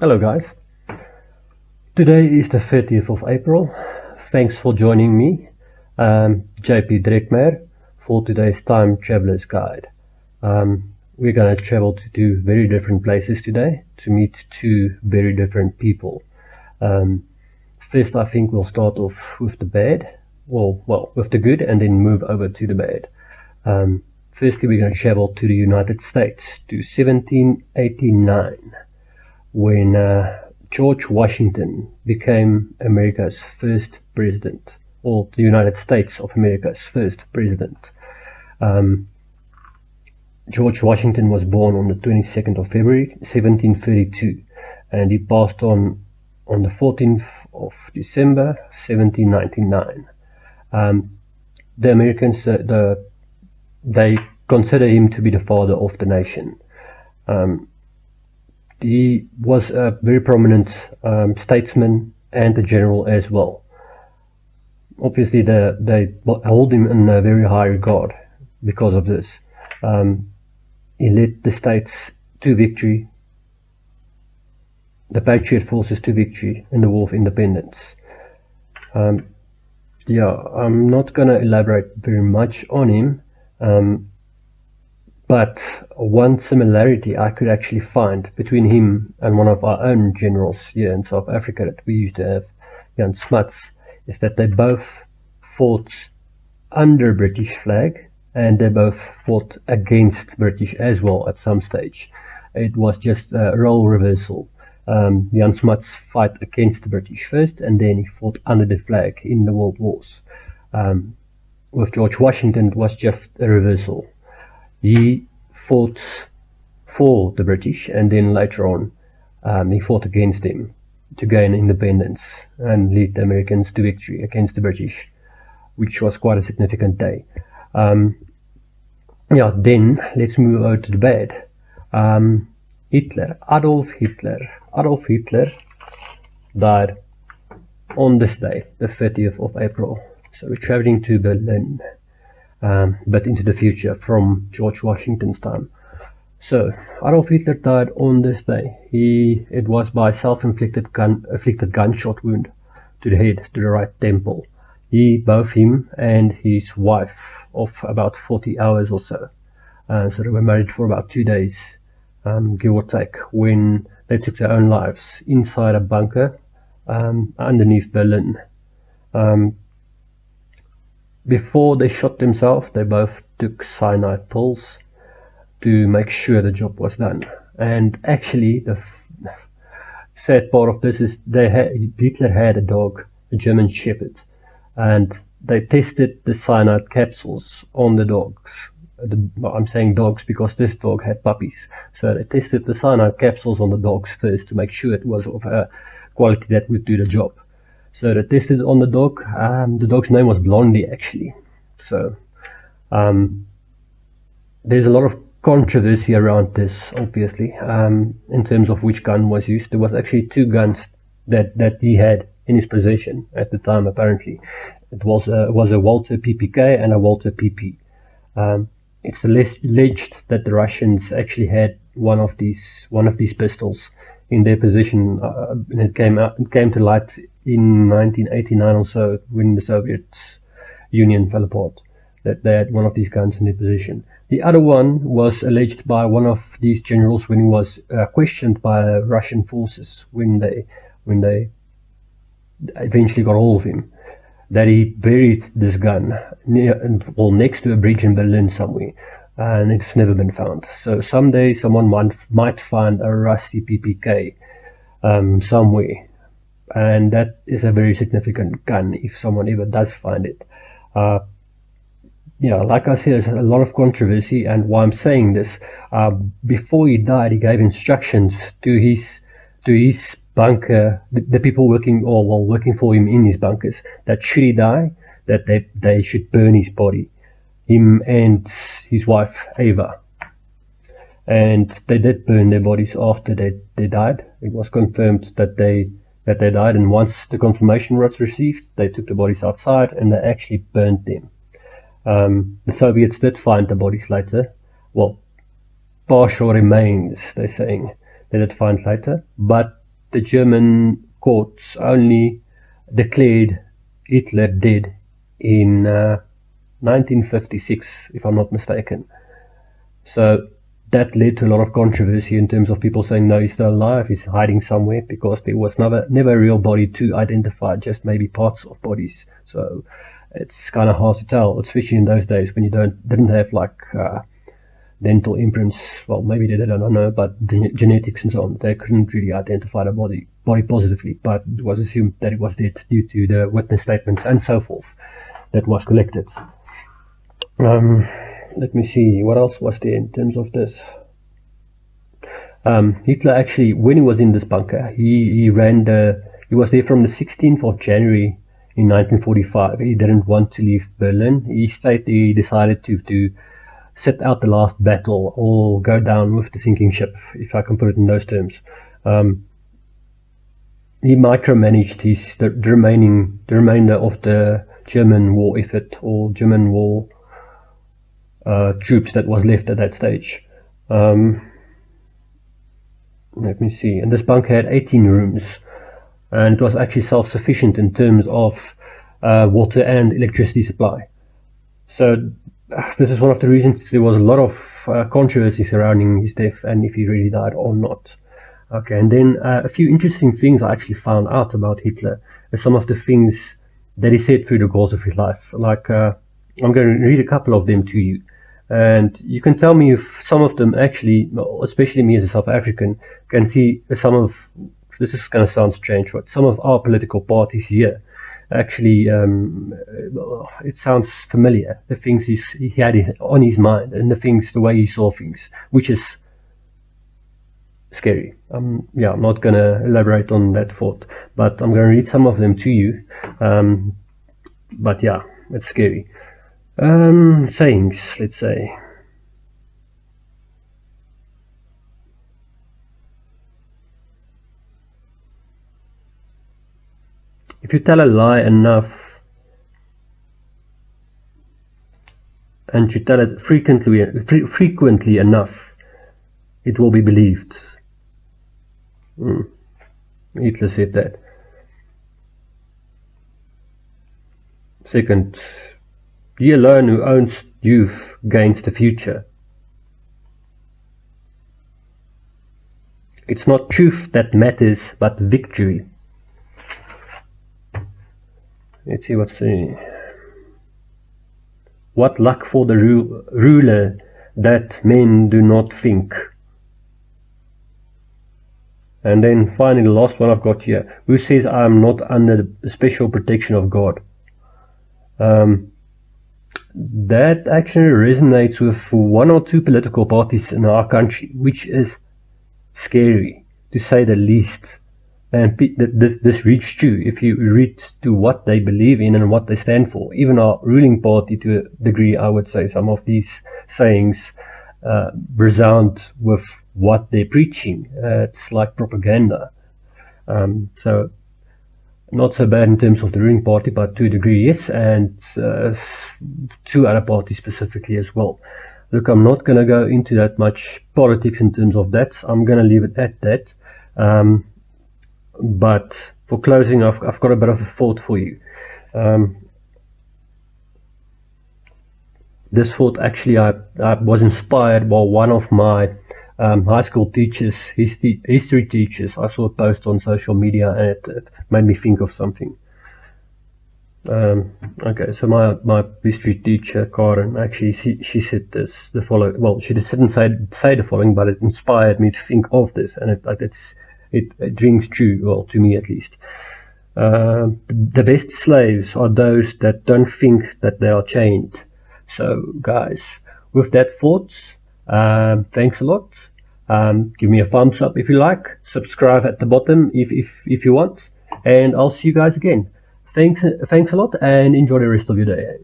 Hello guys, today is the 30th of April. Thanks for joining me, JP Drekmer, for today's Time Traveler's Guide. We're going to travel to two very different places today to meet two very different people. First, I think we'll start off with the bad, with the good, and then move over to the bad. Firstly, we're going to travel to the United States, to 1789. When George Washington became America's first president, or the United States of America's first president. George Washington was born on the 22nd of February 1732, and he passed on the 14th of December 1799. The Americans, they consider him to be the father of the nation. He was a very prominent statesman and a general as well. Obviously, they hold him in a very high regard because of this. He led the states to victory, the Patriot forces to victory in the War of Independence. I'm not going to elaborate very much on him. But one similarity I could actually find between him and one of our own generals here in South Africa that we used to have, Jan Smuts, is that they both fought under British flag and they both fought against British as well at some stage. It was just a role reversal. Jan Smuts fought against the British first, and then he fought under the flag in the World Wars. With George Washington, it was just a reversal. He fought for the British, and then later on he fought against them to gain independence and lead the Americans to victory against the British, which was quite a significant day. Then let's move over to the bad. Adolf Hitler died on this day, the 30th of April. So we're traveling to Berlin. But into the future from George Washington's time. So Adolf Hitler died on this day. It was by self-inflicted gunshot wound to the head, to the right temple. Both him and his wife of about 40 hours or so. So they were married for about 2 days, give or take, when they took their own lives inside a bunker underneath Berlin. Before they shot themselves, they both took cyanide pills to make sure the job was done. And actually, the sad part of this is Hitler had a dog, a German Shepherd, and they tested the cyanide capsules on the dogs. I'm saying dogs because this dog had puppies. So they tested the cyanide capsules on the dogs first to make sure it was of a quality that would do the job. So they tested on the dog. The dog's name was Blondie, actually. So there's a lot of controversy around this, obviously, in terms of which gun was used. There was actually two guns that he had in his possession at the time, apparently. It was a Walter PPK and a Walter PP. It's alleged that the Russians actually had one of these pistols in their possession, and it came to light in 1989 or so, when the Soviet Union fell apart, that they had one of these guns in their possession. The other one was alleged by one of these generals when he was questioned by Russian forces when they eventually got hold of him, that he buried this gun next to a bridge in Berlin somewhere, and it's never been found. So someday someone might find a rusty PPK somewhere, and that is a very significant gun if someone ever does find it. Like I said, there's a lot of controversy, and why I'm saying this, before he died, he gave instructions to his bunker, the people working for him in his bunkers, that should he die, that they should burn his body, him and his wife Ava. And they did burn their bodies after they died. It was confirmed that they died, and once the confirmation was received, they took the bodies outside and they actually burned them. The Soviets did find the bodies later. Well, partial remains, they're saying, they did find later, but the German courts only declared Hitler dead in 1956, if I'm not mistaken. So that led to a lot of controversy in terms of people saying, no, he's still alive, he's hiding somewhere, because there was never a real body to identify, just maybe parts of bodies. So it's kind of hard to tell, especially in those days when you didn't have like dental imprints. Well, maybe they did, I don't know, but genetics and so on. They couldn't really identify the body positively, but it was assumed that it was dead due to the witness statements and so forth that was collected. Let me see, what else was there in terms of this? Hitler actually, when he was in this bunker, he was there from the 16th of January in 1945. He didn't want to leave Berlin. He decided to sit out the last battle or go down with the sinking ship, if I can put it in those terms. He micromanaged the remainder of the German war effort, or German war troops that was left at that stage. Let me see. And this bunker had 18 rooms, and it was actually self-sufficient in terms of water and electricity supply. So this is one of the reasons there was a lot of controversy surrounding his death and if he really died or not. Okay, and then a few interesting things I actually found out about Hitler, some of the things that he said through the course of his life. Like, I'm going to read a couple of them to you, and you can tell me if some of them actually, especially me as a South African, can see some of, this is going to sound strange, but some of our political parties here actually, it sounds familiar, the things he had on his mind and the way he saw things, which is scary. I'm not going to elaborate on that thought, but I'm going to read some of them to you. But yeah, it's scary. Sayings, let's say. If you tell a lie enough, and you tell it frequently enough, it will be believed. Hitler said that. Second, he alone who owns youth gains the future. It's not truth that matters, but victory. Let's see what's the... What luck for the ruler that men do not think. And then finally the last one I've got here. Who says I am not under the special protection of God? That actually resonates with one or two political parties in our country, which is scary, to say the least. And this reads true if you read to what they believe in and what they stand for. Even our ruling party, to a degree, I would say some of these sayings resound with what they're preaching. It's like propaganda. So not so bad in terms of the ruling party, but to a degree, yes, and two other parties specifically as well. Look, I'm not going to go into that much politics in terms of that. I'm going to leave it at that. But for closing, I've got a bit of a thought for you. This thought actually I was inspired by one of my high school teachers, history teachers. I saw a post on social media and it made me think of something. Okay, so my history teacher, Karen, actually she said the following. Well, she didn't say the following, but it inspired me to think of this, and it rings true, well, to me at least. The best slaves are those that don't think that they are chained. So, guys, with that thoughts, thanks a lot. Give me a thumbs up if you like. Subscribe at the bottom if you want, and I'll see you guys again. Thanks a lot, and enjoy the rest of your day.